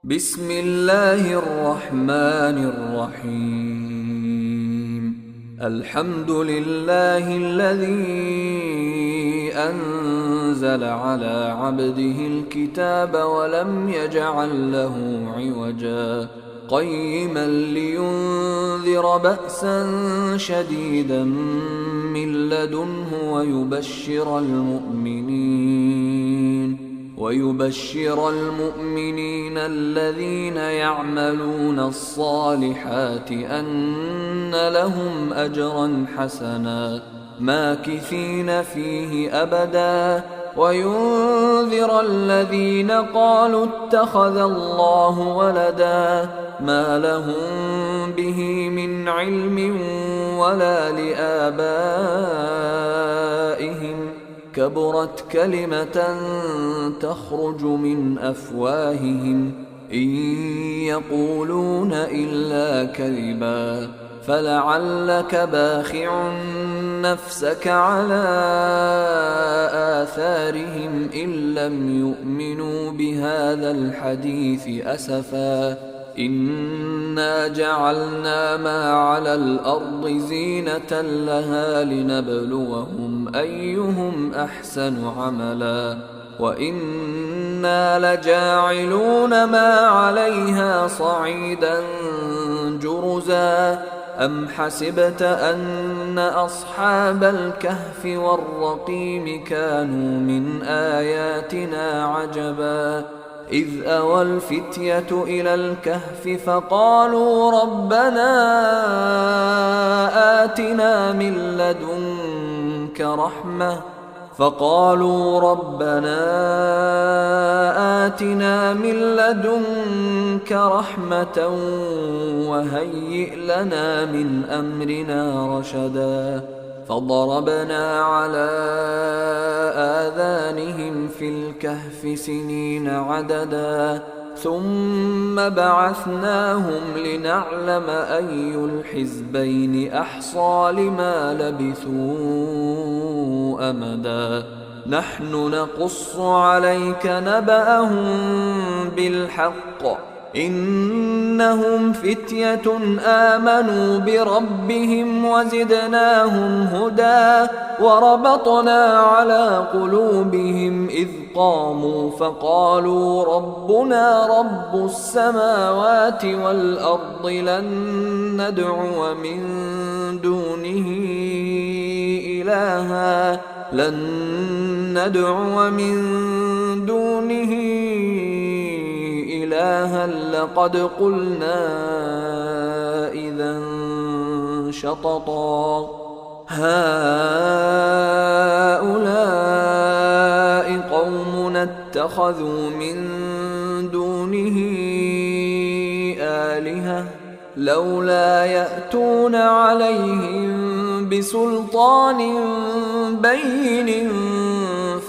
بسم الله الرحمن الرحيم. الحمد لله الذي أنزل على عبده الكتاب ولم يجعل له عوجا قيما لينذر بأسا شديدا من لدنه ويبشر المؤمنين الذين يعملون الصالحات أن لهم أجرا حسنا ماكثين فيه أبدا وينذر الذين قالوا اتخذ الله ولدا ما لهم به من علم ولا لآبائهم كبرت كلمة تخرج من أفواههم إن يقولون إلا كذبا فلعلك باخع نفسك على آثارهم إن لم يؤمنوا بهذا الحديث أسفا إنا جعلنا ما على الأرض زينة لها لنبلوهم أيهم أحسن عملا وإنا لجاعلون ما عليها صعيدا جرزا أم حسبت أن أصحاب الكهف والرقيم كانوا من آياتنا عجبا إذ أوى الفتية إلى الكهف فقالوا ربنا آتنا من لدنك رحمة وهيئ لنا من أمرنا رشدا فضربنا على آذانهم في الكهف سنين عددا ثم بعثناهم لنعلم أي الحزبين أحصى لما لبثوا أمدا نحن نقص عليك نبأهم بالحق إنهم فتية آمنوا بربهم وزدناهم هدى وربطنا على قلوبهم إذ قاموا فقالوا ربنا رب السماوات والأرض لن ندعو من دونه إلها لقد قلنا إذا شططا هؤلاء قومنا اتخذوا من دونه آلهة لولا يأتون عليهم بسلطان بين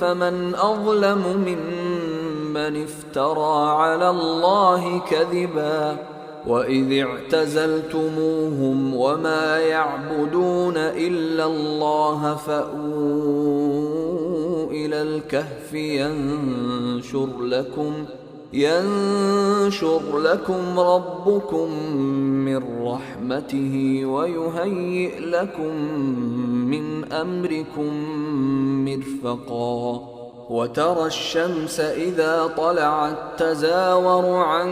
فمن أظلم ممن افترى على الله كذبا وإذ اعتزلتموهم وما يعبدون إلا الله فأووا إلى الكهف ينشر لكم ربكم من رحمته ويهيئ لكم من أمركم مرفقا وترى الشمس إذا طلعت تزاور عن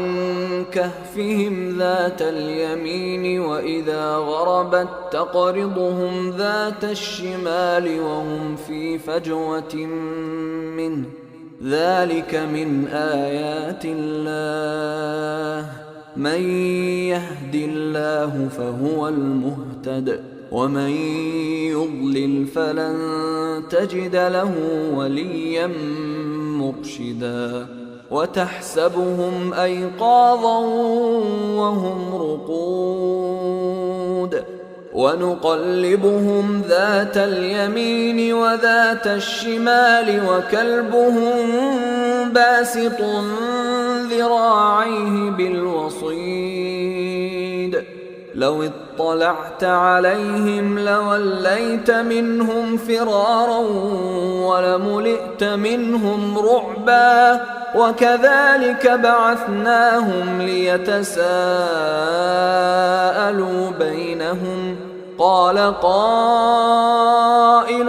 كهفهم ذات اليمين وإذا غربت تقرضهم ذات الشمال وهم في فجوة منه ذلك من آيات الله من يهد الله فهو المهتد ومن يضلل فلن تجد له وليا مرشدا وتحسبهم أيقاظا وهم رقود ونقلبهم ذات اليمين وذات الشمال وكلبهم باسط ذراعيه بالوصيد لو اطلعت عليهم لوليت منهم فرارا ولملئت منهم رعبا وكذلك بعثناهم ليتساءلوا بينهم قال قائل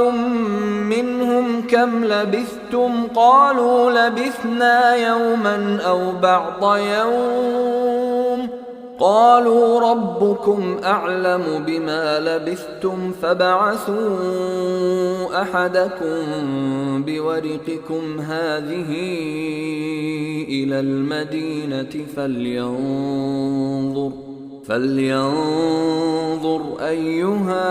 منهم كم لبثتم قالوا لبثنا يوما أو بعض يوم قالوا ربكم أعلم بما لبثتم فابعثوا أحدكم بورقكم هذه إلى المدينة فلينظر أيها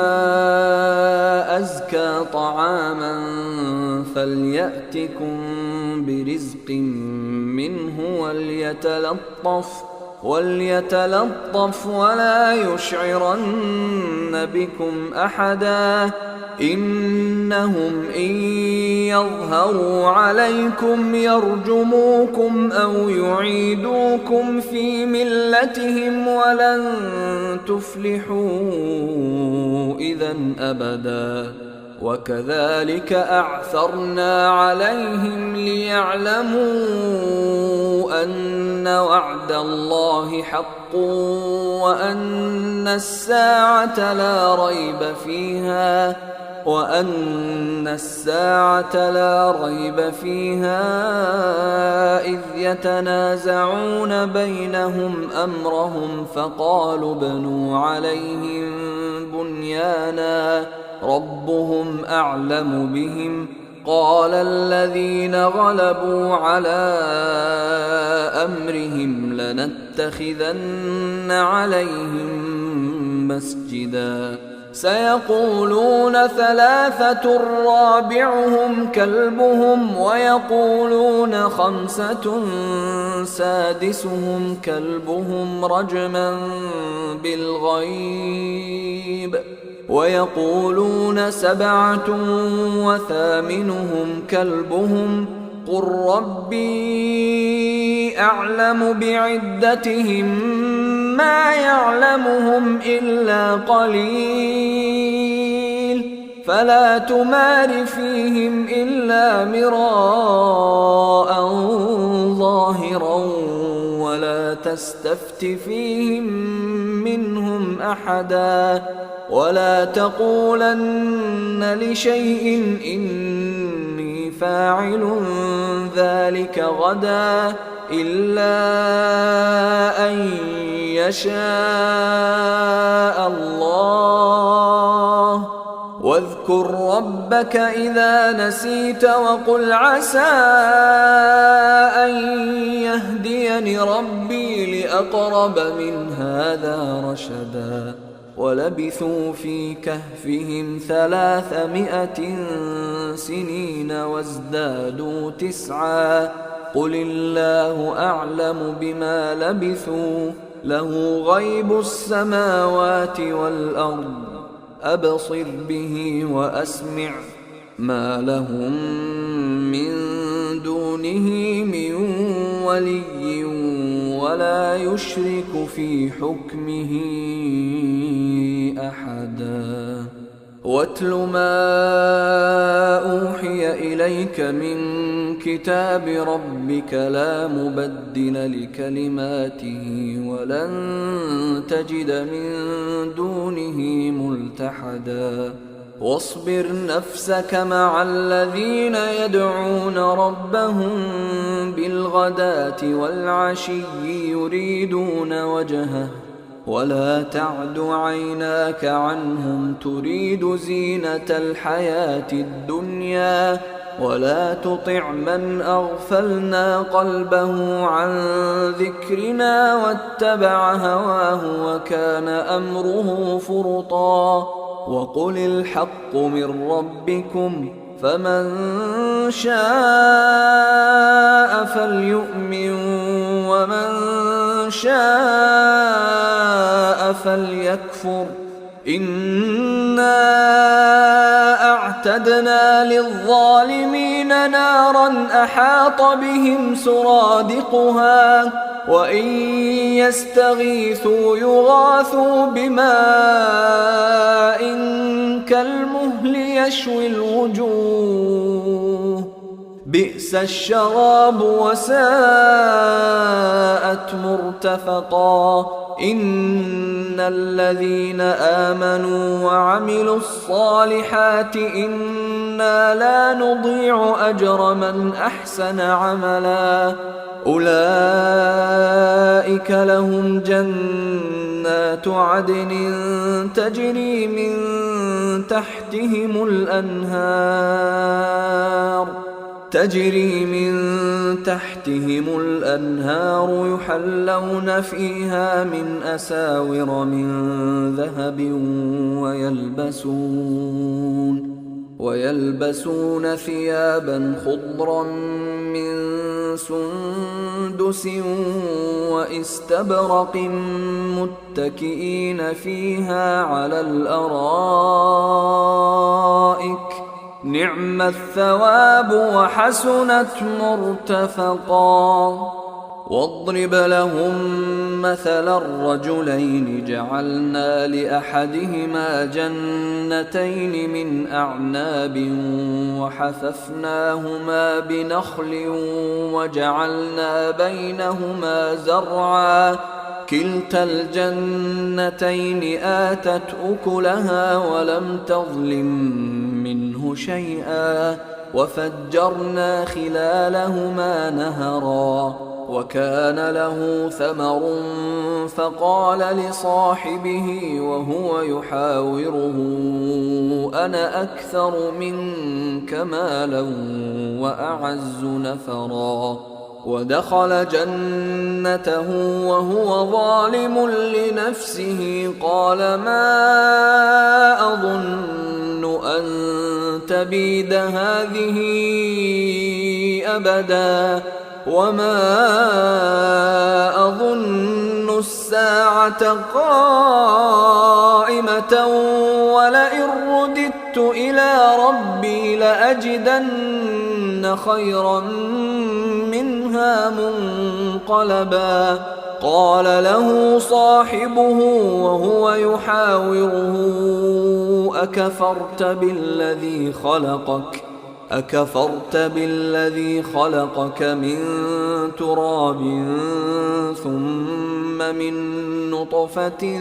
أزكى طعاما فليأتكم برزق منه وليتلطف ولا يشعرن بكم أحدا إنهم إن يظهروا عليكم يرجموكم أو يعيدوكم في ملتهم ولن تفلحوا إذا أبدا وكذلك أعثرنا عليهم ليعلموا أن وعد الله حق وأن الساعة لا ريب فيها إذ يتنازعون بينهم أمرهم فقالوا ابنوا عليهم بنيانا ربهم أعلم بهم قال الذين غلبوا على أمرهم لنتخذن عليهم مسجدا سيقولون ثلاثة رابعهم كلبهم ويقولون خمسة سادسهم كلبهم رجما بالغيب ويقولون سبعة وثامنهم كلبهم قل ربي أعلم بعدتهم ما يعلمهم إلا قليل فلا تمار فيهم إلا مراء ظاهرا ولا تستفت فيهم منهم أحدا ولا تقولن لشيء إني فاعل ذلك غدا إلا أن يشاء الله واذكر ربك إذا نسيت وقل عسى أن يهديني ربي لأقرب من هذا رشدا ولبثوا في كهفهم 300 سنين وازدادوا 9 قل الله أعلم بما لبثوا له غيب السماوات والأرض أبصر به وأسمع ما لهم من دونه من ولي ولا يشرك في حكمه أحدا واتل ما أوحي إليك من كتاب ربك لا مبدل لكلماته ولن تجد من دونه ملتحدا واصبر نفسك مع الذين يدعون ربهم بالغداة والعشي يريدون وجهه ولا تعد عيناك عنهم تريد زينة الحياة الدنيا ولا تطع من أغفلنا قلبه عن ذكرنا واتبع هواه وكان أمره فرطا وقل الحق من ربكم فمن شاء فليؤمن ومن شاء فليكفر إنا أعتدنا للظالمين نارا أحاط بهم سرادقها وإن يستغيثوا يغاثوا بماء كالمهل يشوي الوجوه بئس الشراب وساءت مرتفقا إن الذين آمنوا وعملوا الصالحات إنا لا نضيع أجر من أحسن عملا أولئك لهم جنات عدن تجري من تحتهم الأنهار يحلون فيها من أساور من ذهب ويلبسون ثيابا خضرا من سندس واستبرق متكئين فيها على الأرائك نعم الثواب وحسنت مرتفقا واضرب لهم مثل الرجلين جعلنا لأحدهما جنتين من أعناب وحففناهما بنخل وجعلنا بينهما زرعا كلتا الجنتين آتت أكلها ولم تظلم منه شيئا وفجرنا خلالهما نهرا وكان له ثمر فقال لصاحبه وهو يحاوره أنا أكثر منك مالا وأعز نفرا ودخل جنته وهو ظالم لنفسه قال ما أظن أن تبيد هذه أبدا وما أظن الساعة قائمة ولئن رددت إلى ربي لأجدن خيرا منها منقلبا قال له صاحبه وهو يحاوره أكفرت بالذي خلقك من تراب ثم من نطفة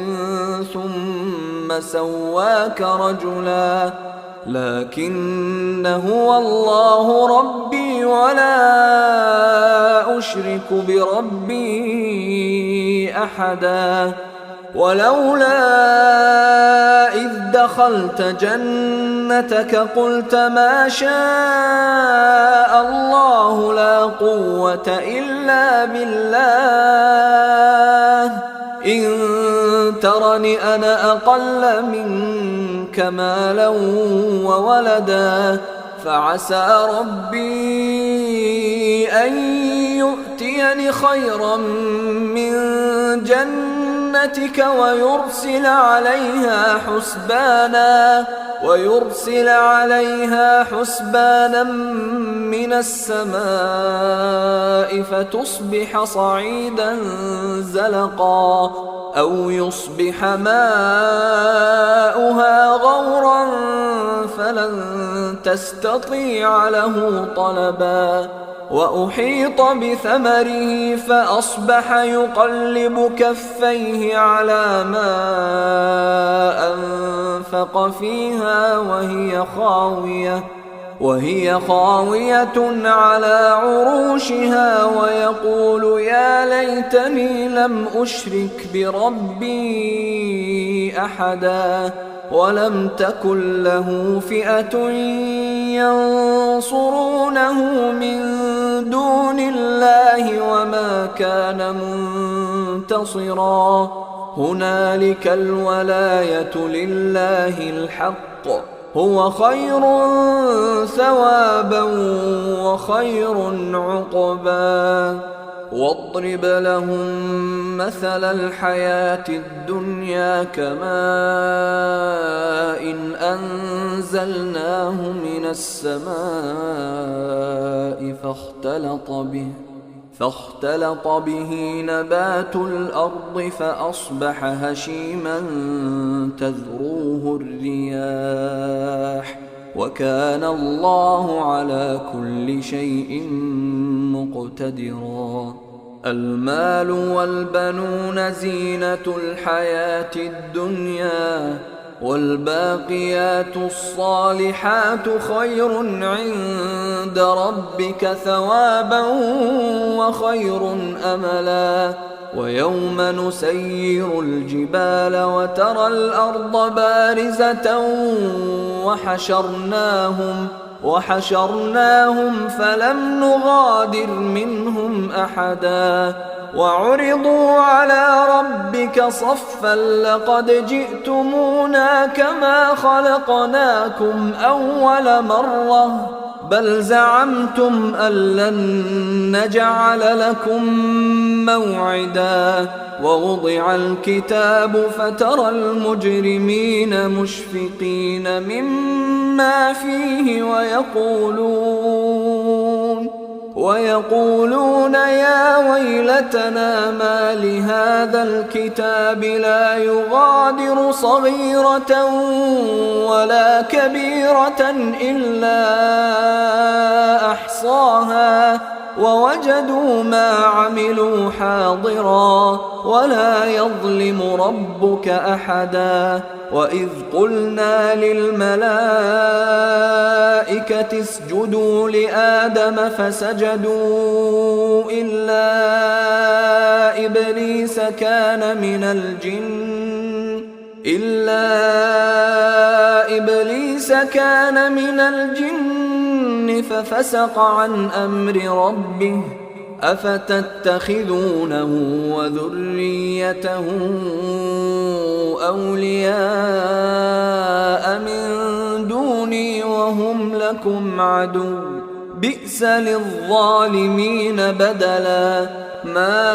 ثم سواك رجلا لكن هو الله ربي ولا أشرك بربي أحدا ولولا إذ دخلت جنتك قلت ما شاء الله لا قوة إلا بالله إن ترني أنا أقل منك مالا وولدا فعسى ربي أن يؤتيني خيرا من جنتك ويرسل عليها حسبانا من السماء فتصبح صعيدا زلقا أو يصبح ماؤها غورا فلن تستطيع له طلبا وأحيط بثمره فأصبح يقلب كفيه على ما أنفق فيها وهي خاوية على عروشها ويقول يا ليتني لم أشرك بربي أحدا ولم تكن له فئة ينصرونه من دون الله وما كان منتصرا هنالك الولاية لله الحق هو خير ثوابا وخير عقبا واضرب لهم مثل الحياة الدنيا كماء إن أنزلناه من السماء فاختلط به نبات الأرض فأصبح هشيما تذروه الرياح وكان الله على كل شيء مقتدرا. المال والبنون زينة الحياة الدنيا والباقيات الصالحات خير عند ربك ثوابا وخير أملا. ويوم نسير الجبال وترى الأرض بارزة وحشرناهم فلم نغادر منهم أحدا وعرضوا على ربك صفا لقد جئتمونا كما خلقناكم أول مرة بل زعمتم أن لن نجعل لكم موعدا. ووضع الكتاب فترى المجرمين مشفقين مما فيه ويقولون يا ويلتنا ما لهذا الكتاب لا يغادر صغيرة ولا كبيرة إلا أحصاها ووجدوا ما عملوا حاضرا ولا يظلم ربك أحدا. وإذ قلنا للملائكة اسجدوا لآدم فسجدوا إلا إبليس كان من الجن ففسق عن أمر ربه أفتتخذونه وذريته أولياء من دوني وهم لكم عدو بئس للظالمين بدلا. ما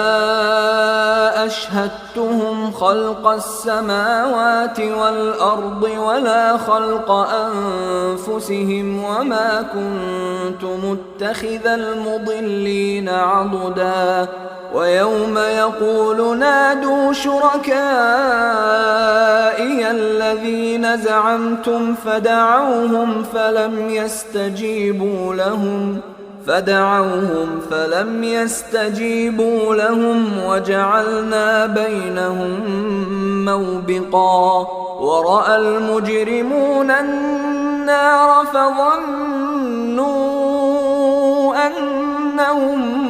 أشهدتهم خلق السماوات والأرض ولا خلق أنفسهم وما كنت متخذ المضلين عضدا. ويوم يقول نادوا شركائي الذين زعمتم فدعوهم فلم يستجيبوا لهم وجعلنا بينهم موبقا. ورأى المجرمون النار فظنوا أنهم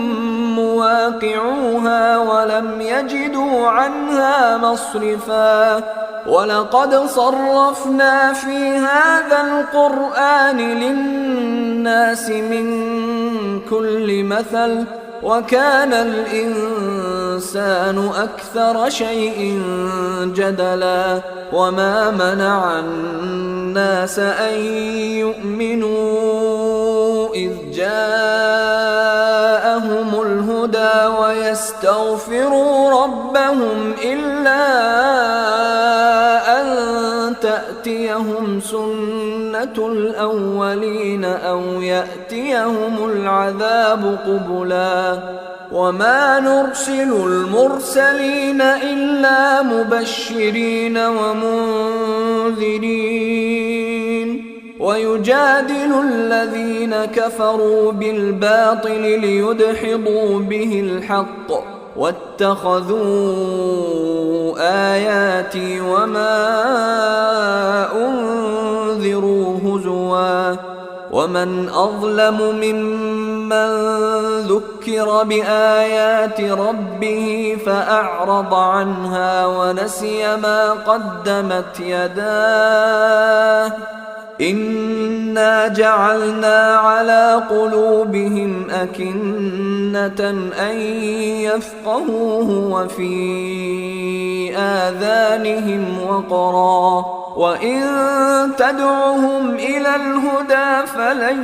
مواقعوها ولم يجدوا عنها مصرفا. ولقد صرفنا في هذا القرآن للناس من كل مثل وكان الإنسان أكثر شيء جدلا. وما منع الناس أن يؤمنوا إذ جاءهم الهدى ويستغفروا ربهم إلا أن تأتيهم سنة الأولين أو يأتيهم العذاب قبلا. وما نرسل المرسلين إلا مبشرين ومنذرين ويجادل الذين كفروا بالباطل ليدحضوا به الحق واتخذوا آياتي وما أنذروا هزوا. ومن أظلم ممن ذكر بآيات ربه فأعرض عنها ونسي ما قدمت يداه إنا جعلنا على قلوبهم أكنة أن يفقهوه وفي آذانهم وقرا وإن تدعهم إلى الهدى فلن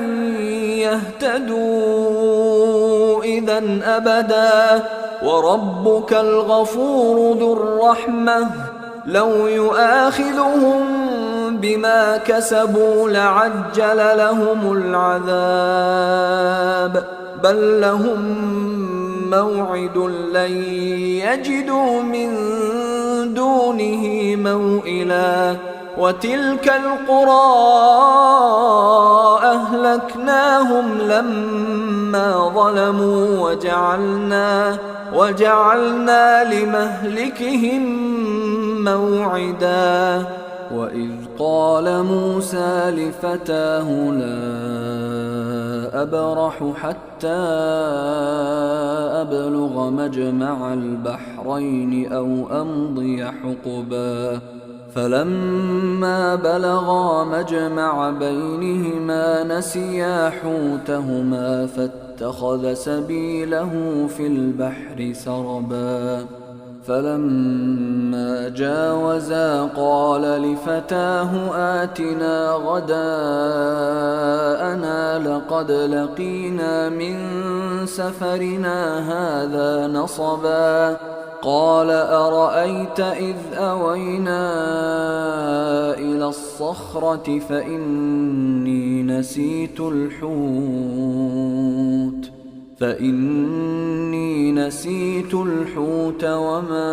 يهتدوا إذا أبدا. وربك الغفور ذو الرحمة لو يؤاخذهم بما كسبوا لعجل لهم العذاب بل لهم موعد لن يجدوا من دونه موئلا وتلك القرى أهلكناهم لما ظلموا وجعلنا لمهلكهم موعدا وإذ قال موسى لفتاه لا أبرح حتى أبلغ مجمع البحرين أو أمضي حقبا فلما بلغا مجمع بينهما نسيا حوتهما فاتخذ سبيله في البحر سربا فلما جاوزا قال لفتاه آتنا غداءنا لقد لقينا من سفرنا هذا نصبا قال أرأيت إذ أوينا إلى الصخرة فإني نسيت الحوت وما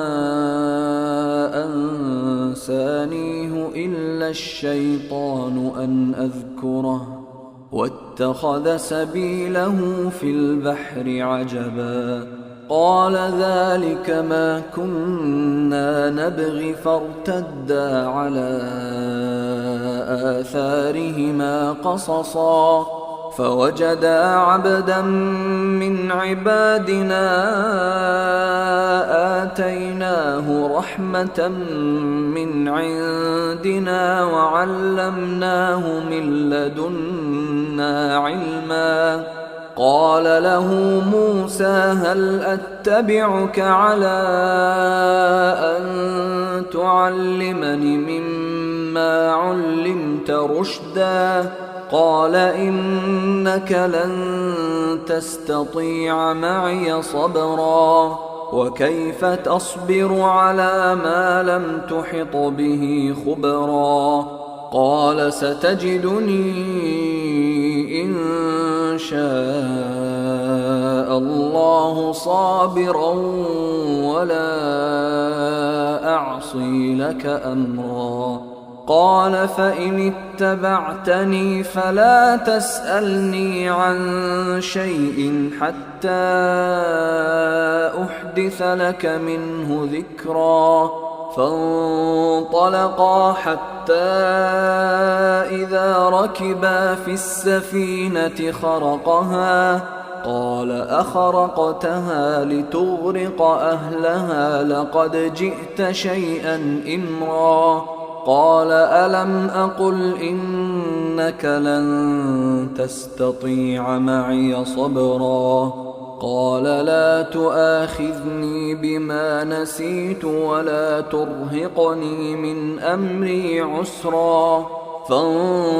أنسانيه إلا الشيطان أن أذكره واتخذ سبيله في البحر عجبا قال ذلك ما كنا نبغي فارتدا على آثارهما قصصا فوجدا عبدا من عبادنا آتيناه رحمة من عندنا وعلمناه من لدنا علما قال له موسى هل أتبعك على أن تعلمني مما علمت رشدا قال إنك لن تستطيع معي صبرا وكيف تصبر على ما لم تحط به خبرا قال ستجدني إن شاء الله صابرا ولا أعصي لك أمرا قال فإن اتبعتني فلا تسألني عن شيء حتى أحدث لك منه ذكرا فانطلقا حتى إذا ركبا في السفينة خرقها قال أخرقتها لتغرق أهلها لقد جئت شيئا إمرا قال ألم أقل إنك لن تستطيع معي صبرا قال لا تؤاخذني بما نسيت ولا ترهقني من أمري عسرا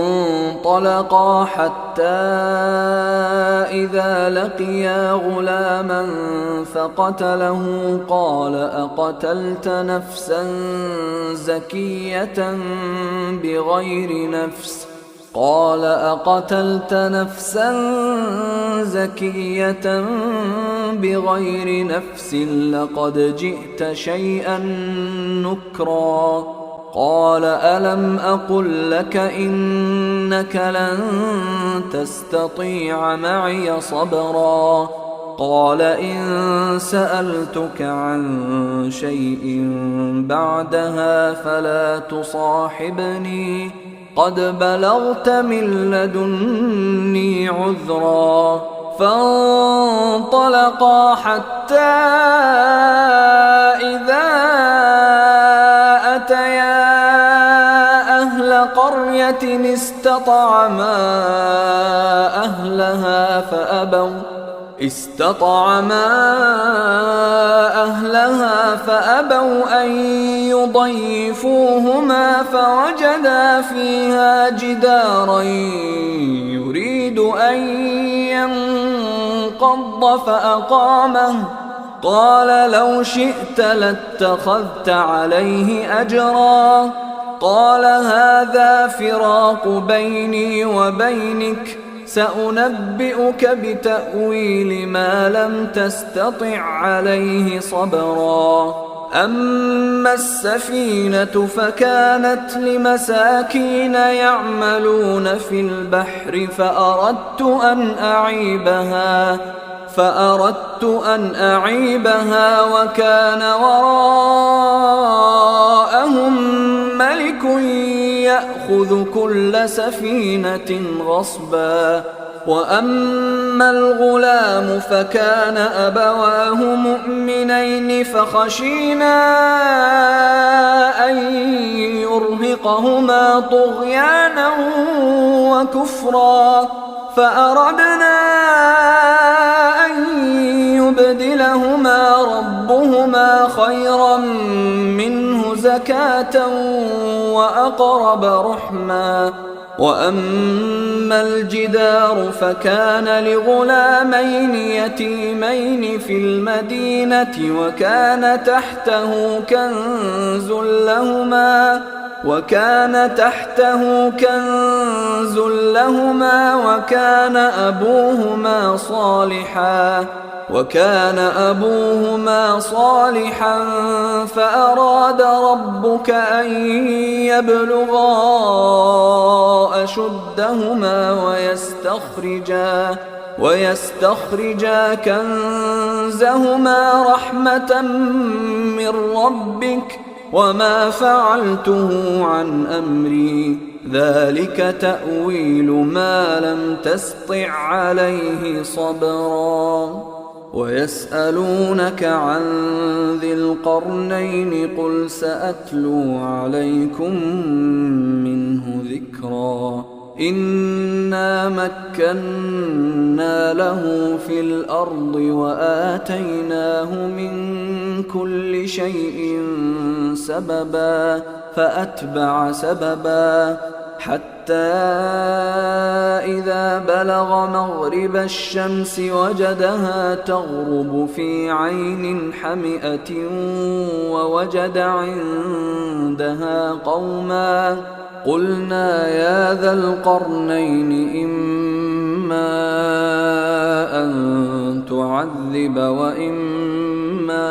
فانطلقا حتى إذا لقيا غلاما فقتله قال أقتلت نفسا زكية بغير نفس قال أقتلت نفسا زكية بغير نفس لقد جئت شيئا نكرا قال ألم أقل لك إنك لن تستطيع معي صبرا قال إن سألتك عن شيء بعدها فلا تصاحبني قد بلغت من لدني عذرا فانطلقا حتى إذا أتيا أهل قرية استطعما أهلها فأبوا أن يضيفوهما فوجدا فيها جدارا يريد أن ينقض فأقامه قال لو شئت لاتخذت عليه أجرا قال هذا فراق بيني وبينك سأنبئك بتأويل ما لم تستطع عليه صبرا أما السفينة فكانت لمساكين يعملون في البحر فأردت أن أعيبها وكان وراءهم ملك يأخذ كل سفينة غصبا وأما الغلام فكان أبواه مؤمنين فخشينا أن يرهقهما طغيانا وكفرا فأردنا أن يبدلهما ربهما خيرا منه زكاة وأقرب رحما وأما الجدار فكان لغلامين يتيمين في المدينة وكان تحته كنز لهما وكان أبوهما صالحا فأراد ربك أن يبلغا أشدهما ويستخرجا كنزهما رحمة من ربك وما فعلته عن أمري ذلك تأويل ما لم تسطع عليه صبرا ويسألونك عن ذي القرنين قل سأتلو عليكم منه ذكرا إنا مكنا له في الأرض وآتيناه من كل شيء سببا فأتبع سببا حتى إذا بلغ مغرب الشمس وجدها تغرب في عين حمئة ووجد عندها قوما قلنا يا ذا القرنين إما أن تعذب وإما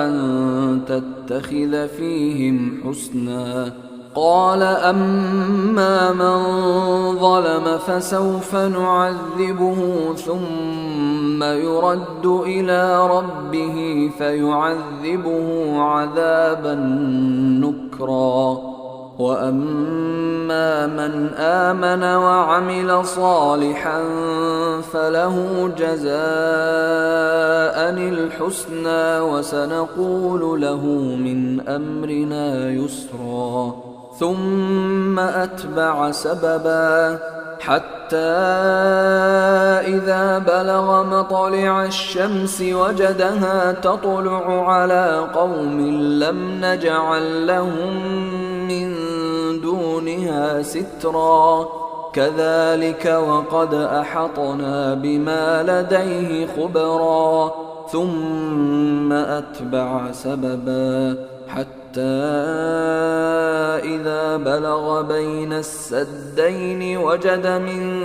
أن تتخذ فيهم حسنا قال أما من ظلم فسوف نعذبه ثم يرد إلى ربه فيعذبه عذابا نكرا وأما من آمن وعمل صالحا فله جزاء الحسنى وسنقول له من أمرنا يسرا ثم أتبع سببا حتى إذا بلغ مطلع الشمس وجدها تطلع على قوم لم نجعل لهم من دونها سترا كذلك وقد أحطنا بما لديه خبرا ثم أتبع سببا حتى إذا بلغ بين السدين وجد من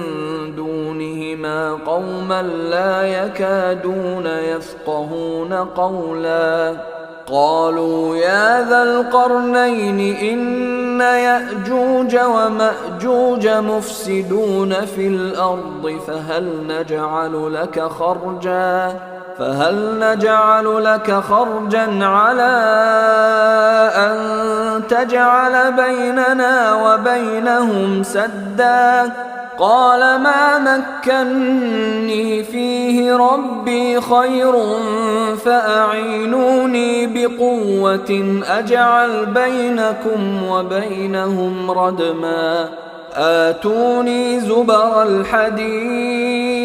دونهما قوما لا يكادون يفقهون قولا قالوا يا ذا القرنين إن يأجوج ومأجوج مفسدون في الأرض فهل نجعل لك خرجا على أن تجعل بيننا وبينهم سدا قال ما مكني فيه ربي خير فأعينوني بقوة أجعل بينكم وبينهم ردما آتوني زبر الحديد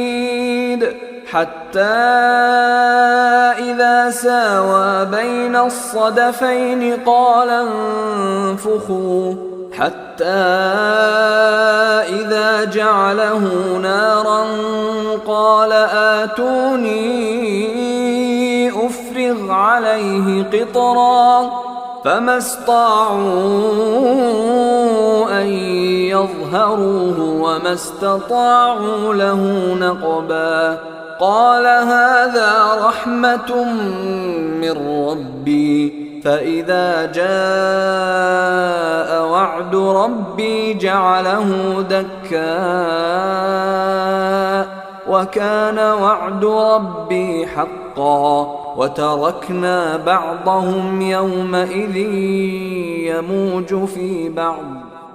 حتى إذا ساوى بين الصدفين قال انفخوا حتى إذا جعله نارا قال آتوني أفرغ عليه قطرا فما استطاعوا أن يظهروه وما استطاعوا له نقبا قال هذا رحمة من ربي فإذا جاء وعد ربي جعله دكا وكان وعد ربي حقا وتركنا بعضهم يومئذ يموج في بعض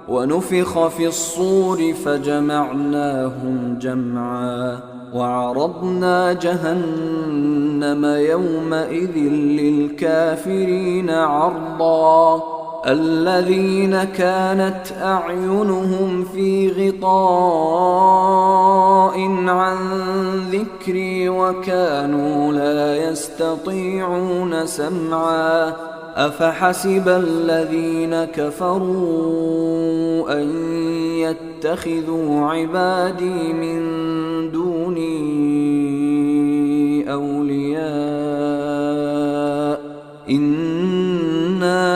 ونفخ في الصور فجمعناهم جمعا وعرضنا جهنم يومئذ للكافرين عرضا الذين كانت أعينهم في غطاء عن ذكري وكانوا لا يستطيعون سمعا أفحسب الذين كفروا أن يتخذوا عبادي من دوني أولياء إنا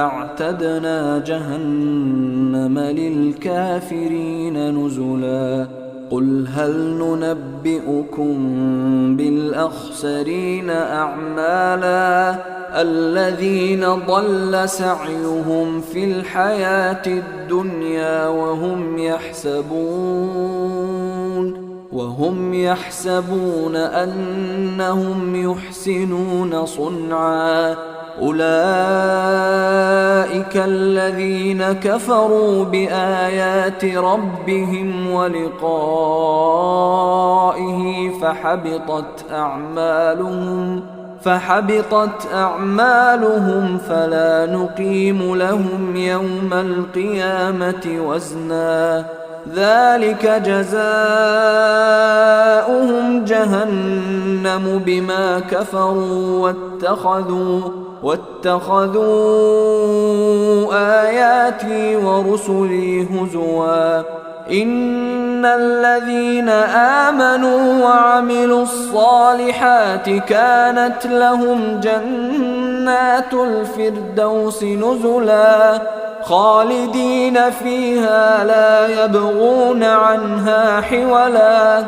أعتدنا جهنم للكافرين نزلا قل هل ننبئكم بالأخسرين أعمالا الذين ضل سعيهم في الحياة الدنيا وهم يحسبون أنهم يحسنون صنعا أولئك الذين كفروا بآيات ربهم ولقائه فحبطت أعمالهم فلا نقيم لهم يوم القيامة وزنا ذلك جزاؤهم جهنم بما كفروا واتخذوا آياتي ورسلي هزوا إن الذين آمنوا وعملوا الصالحات كانت لهم جنات الفردوس نزلا خالدين فيها لا يبغون عنها حولا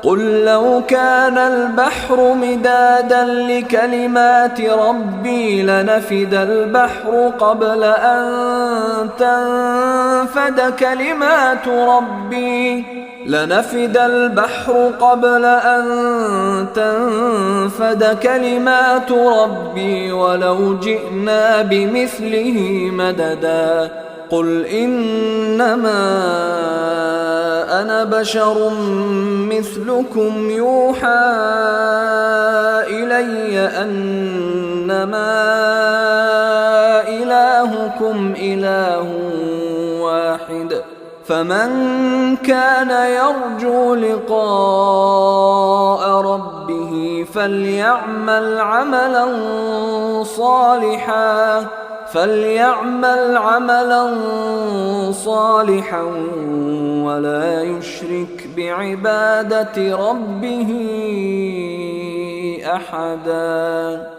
قل لو كان البحر مدادا لكلمات ربي لنفد البحر قبل أن تنفد كلمات ربي ولو جئنا بمثله مددا قل إنما أنا بشر مثلكم يوحى إلي أنما إلهكم إله واحد فمن كان يرجو لقاء ربه فليعمل عملا صالحا ولا يشرك بعبادة ربه أحدا.